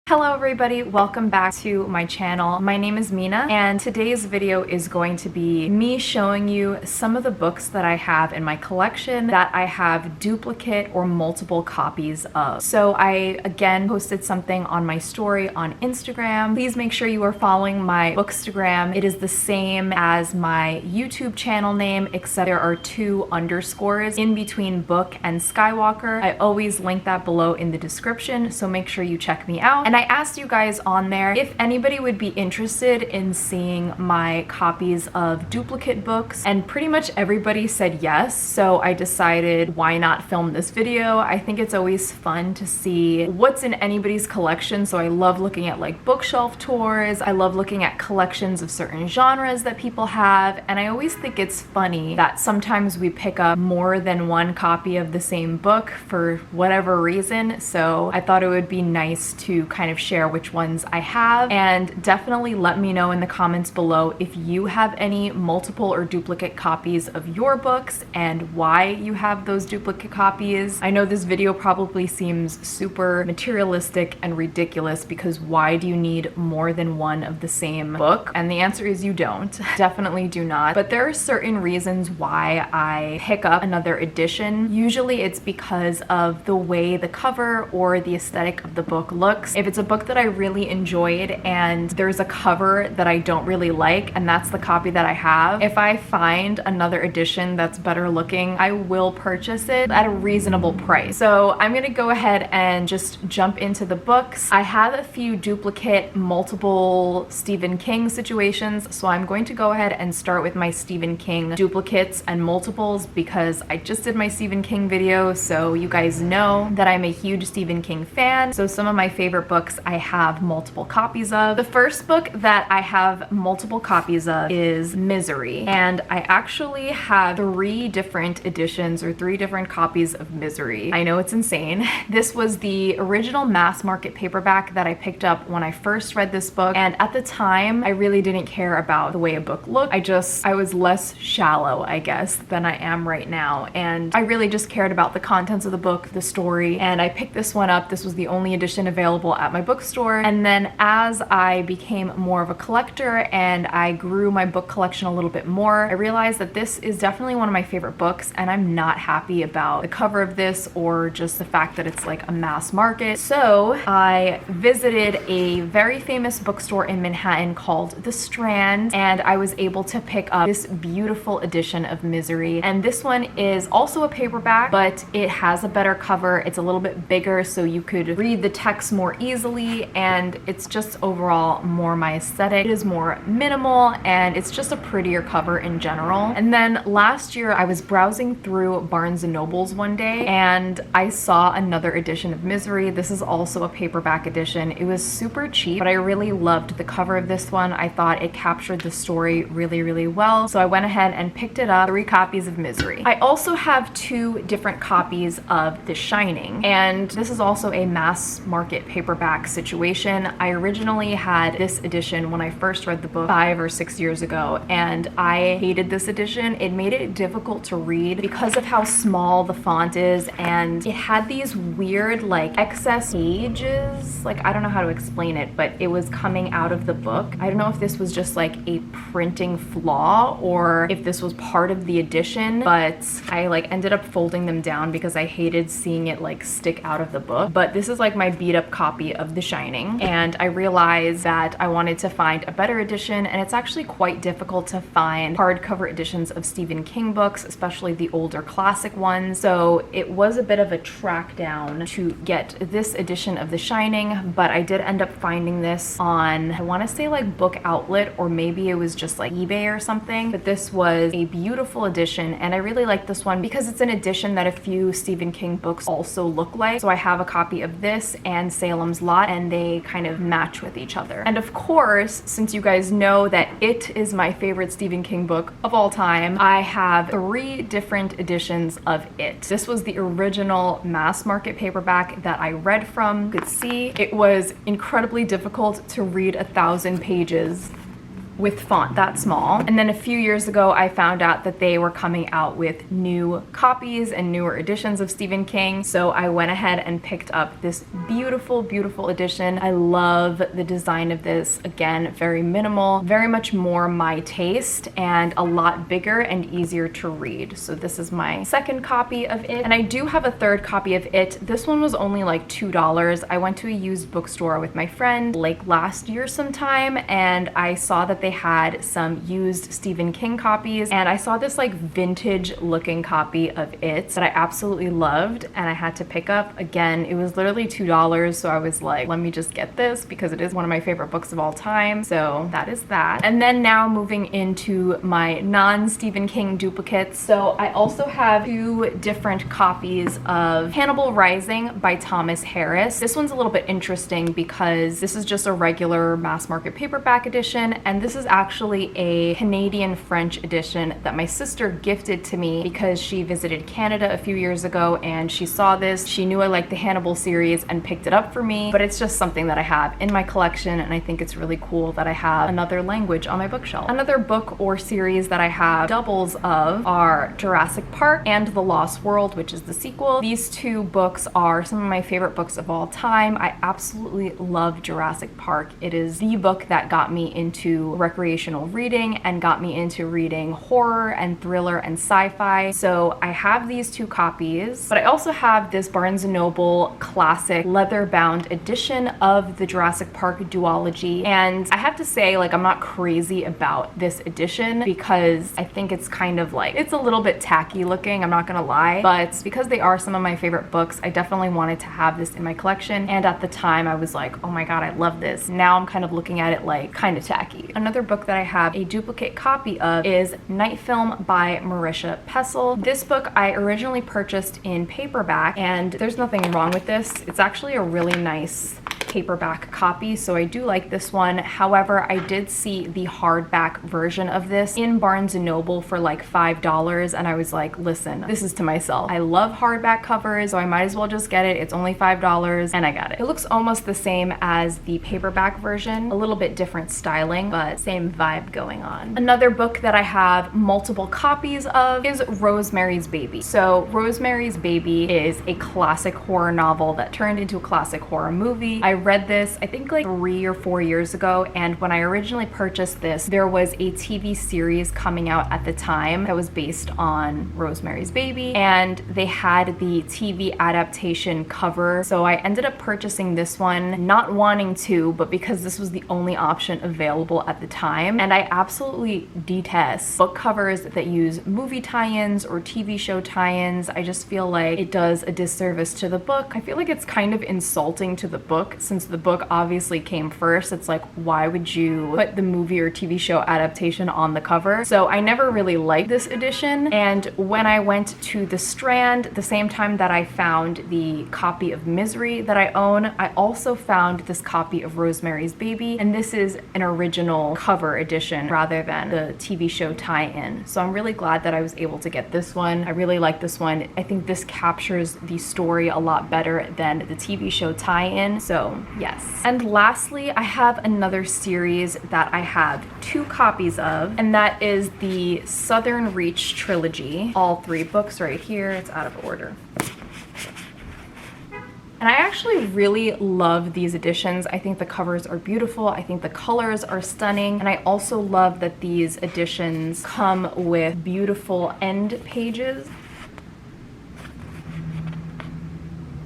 Hello everybody, welcome back to my channel. My name is Mina and today's video is going to be me showing you some of the books that I have in my collection that I have duplicate or multiple copies of. So I again posted something on my story on Instagram. Please make sure you are following my Bookstagram. It is the same as my YouTube channel name except there are two underscores in between book and Skywalker. I always link that below in the description, so make sure you check me out. And I asked you guys on there if anybody would be interested in seeing my copies of duplicate books, and pretty much everybody said yes, so I decided why not film this video. I think it's always fun to see what's in anybody's collection, so I love looking at like bookshelf tours, I love looking at collections of certain genres that people have, and I always think it's funny that sometimes we pick up more than one copy of the same book for whatever reason, so I thought it would be nice to kind of share which ones I have, and definitely let me know in the comments below if you have any multiple or duplicate copies of your books and why you have those duplicate copies. I know this video probably seems super materialistic and ridiculous because why do you need more than one of the same book? And the answer is you don't. Definitely do not. But there are certain reasons why I pick up another edition. Usually it's because of the way the cover or the aesthetic of the book looks. If it's a book that I really enjoyed and there's a cover that I don't really like and that's the copy that I have, if I find another edition that's better looking, I will purchase it at a reasonable price. So I'm gonna go ahead and just jump into the books. I have a few duplicate multiple Stephen King situations, so I'm going to go ahead and start with my Stephen King duplicates and multiples because I just did my Stephen King video, so you guys know that I'm a huge Stephen King fan. So some of my favorite books I have multiple copies of. The first book that I have multiple copies of is Misery, and I actually have three different editions or three different copies of Misery. I know it's insane. This was the original mass market paperback that I picked up when I first read this book, and at the time I really didn't care about the way a book looked. I was less shallow, I guess, than I am right now, and I really just cared about the contents of the book, the story, and I picked this one up. This was the only edition available at my bookstore, and then as I became more of a collector and I grew my book collection a little bit more, I realized that this is definitely one of my favorite books, and I'm not happy about the cover of this or just the fact that it's like a mass market. So I visited a very famous bookstore in Manhattan called The Strand, and I was able to pick up this beautiful edition of Misery, and this one is also a paperback, but it has a better cover. It's a little bit bigger so you could read the text more easily, and it's just overall more my aesthetic. It is more minimal and it's just a prettier cover in general. And then last year I was browsing through Barnes & Noble's one day and I saw another edition of Misery. This is also a paperback edition. It was super cheap, but I really loved the cover of this one. I thought it captured the story really, really well. So I went ahead and picked it up, 3 copies of Misery. I also have 2 different copies of The Shining, and this is also a mass market paperback situation. I originally had this edition when I first read the book 5 or 6 years ago, and I hated this edition. It made it difficult to read because of how small the font is, and it had these weird like excess pages. Like, I don't know how to explain it, but it was coming out of the book. I don't know if this was just like a printing flaw or if this was part of the edition, but I like ended up folding them down because I hated seeing it like stick out of the book. But this is like my beat up copy of The Shining, and I realized that I wanted to find a better edition, and it's actually quite difficult to find hardcover editions of Stephen King books, especially the older classic ones. So it was a bit of a track down to get this edition of The Shining, but I did end up finding this on, I want to say like Book Outlet, or maybe it was just like eBay or something. But this was a beautiful edition, and I really like this one because it's an edition that a few Stephen King books also look like. So I have a copy of this and Salem's Lot, and they kind of match with each other. And of course, since you guys know that It is my favorite Stephen King book of all time, I have 3 different editions of It. This was the original mass market paperback that I read from. You could see it was incredibly difficult to read 1,000 pages with font that small. And then a few years ago, I found out that they were coming out with new copies and newer editions of Stephen King. So I went ahead and picked up this beautiful, beautiful edition. I love the design of this. Again, very minimal, very much more my taste, and a lot bigger and easier to read. So this is my second copy of it. And I do have a third copy of it. This one was only like $2. I went to a used bookstore with my friend like last year sometime, and I saw that they had some used Stephen King copies, and I saw this like vintage looking copy of it that I absolutely loved, and I had to pick up. Again, it was literally $2, so I was like, let me just get this because it is one of my favorite books of all time. So that is that. And then now moving into my non-Stephen King duplicates. So I also have two different copies of Hannibal Rising by Thomas Harris. This one's a little bit interesting because this is just a regular mass market paperback edition, and this is actually a Canadian French edition that my sister gifted to me because she visited Canada a few years ago and she saw this. She knew I liked the Hannibal series and picked it up for me, but it's just something that I have in my collection, and I think it's really cool that I have another language on my bookshelf. Another book or series that I have doubles of are Jurassic Park and The Lost World, which is the sequel. These two books are some of my favorite books of all time. I absolutely love Jurassic Park. It is the book that got me into recreational reading and got me into reading horror and thriller and sci-fi. So I have these two copies, but I also have this Barnes & Noble classic leather-bound edition of the Jurassic Park duology. And I have to say, like, I'm not crazy about this edition because I think it's kind of like, it's a little bit tacky looking, I'm not gonna lie, but because they are some of my favorite books, I definitely wanted to have this in my collection. And at the time I was like, oh my god, I love this. Now I'm kind of looking at it like kind of tacky. Another book that I have a duplicate copy of is Night Film by Marisha Pestle. This book I originally purchased in paperback, and there's nothing wrong with this. It's actually a really nice paperback copy, so I do like this one. However, I did see the hardback version of this in Barnes & Noble for like $5, and I was like, listen, this is to myself. I love hardback covers, so I might as well just get it. It's only $5, and I got it. It looks almost the same as the paperback version, a little bit different styling, but same vibe going on. Another book that I have multiple copies of is Rosemary's Baby. So Rosemary's Baby is a classic horror novel that turned into a classic horror movie. I read this, I think like 3 or 4 years ago, and when I originally purchased this, there was a TV series coming out at the time that was based on Rosemary's Baby, and they had the TV adaptation cover. So I ended up purchasing this one, not wanting to, but because this was the only option available at the time. And I absolutely detest book covers that use movie tie-ins or TV show tie-ins. I just feel like it does a disservice to the book. I feel like it's kind of insulting to the book since the book obviously came first. It's like, why would you put the movie or TV show adaptation on the cover? So I never really liked this edition. And when I went to the Strand, the same time that I found the copy of Misery that I own, I also found this copy of Rosemary's Baby, and this is an original cover edition rather than the TV show tie-in. So I'm really glad that I was able to get this one. I really like this one. I think this captures the story a lot better than the TV show tie-in. So yes. And lastly, I have another series that I have two copies of, and that is the Southern Reach Trilogy. All three books right here. It's out of order. And I actually really love these editions. I think the covers are beautiful. I think the colors are stunning. And I also love that these editions come with beautiful end pages.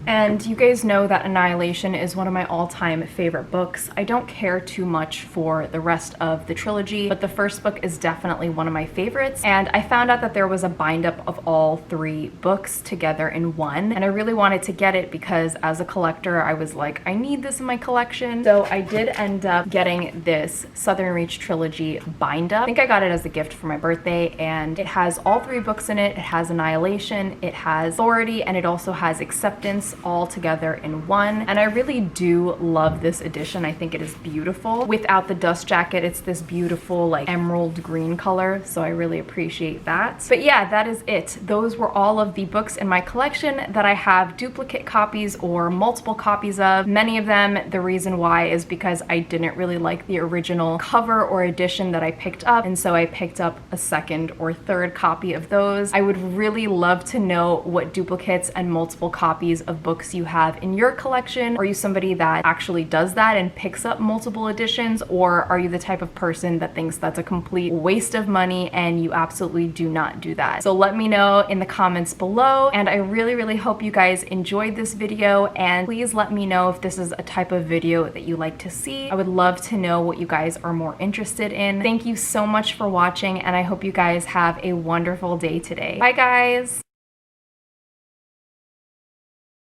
And you guys know that Annihilation is one of my all-time favorite books. I don't care too much for the rest of the trilogy, but the first book is definitely one of my favorites. And I found out that there was a bind-up of all three books together in one, and I really wanted to get it because as a collector, I was like, I need this in my collection. So I did end up getting this Southern Reach Trilogy bind-up. I think I got it as a gift for my birthday, and it has all three books in it. It has Annihilation, it has Authority, and it also has Acceptance. all together in one. And I really do love this edition. I think it is beautiful. Without the dust jacket, it's this beautiful like emerald green color, so I really appreciate that. But yeah, that is it. Those were all of the books in my collection that I have duplicate copies or multiple copies of. Many of them, the reason why is because I didn't really like the original cover or edition that I picked up, and so I picked up a second or third copy of those. I would really love to know what duplicates and multiple copies of books you have in your collection. Are you somebody that actually does that and picks up multiple editions, or are you the type of person that thinks that's a complete waste of money and you absolutely do not do that? So let me know in the comments below, and I really hope you guys enjoyed this video, and please let me know if this is a type of video that you like to see. I would love to know what you guys are more interested in. Thank you so much for watching, and I hope you guys have a wonderful day today. Bye guys!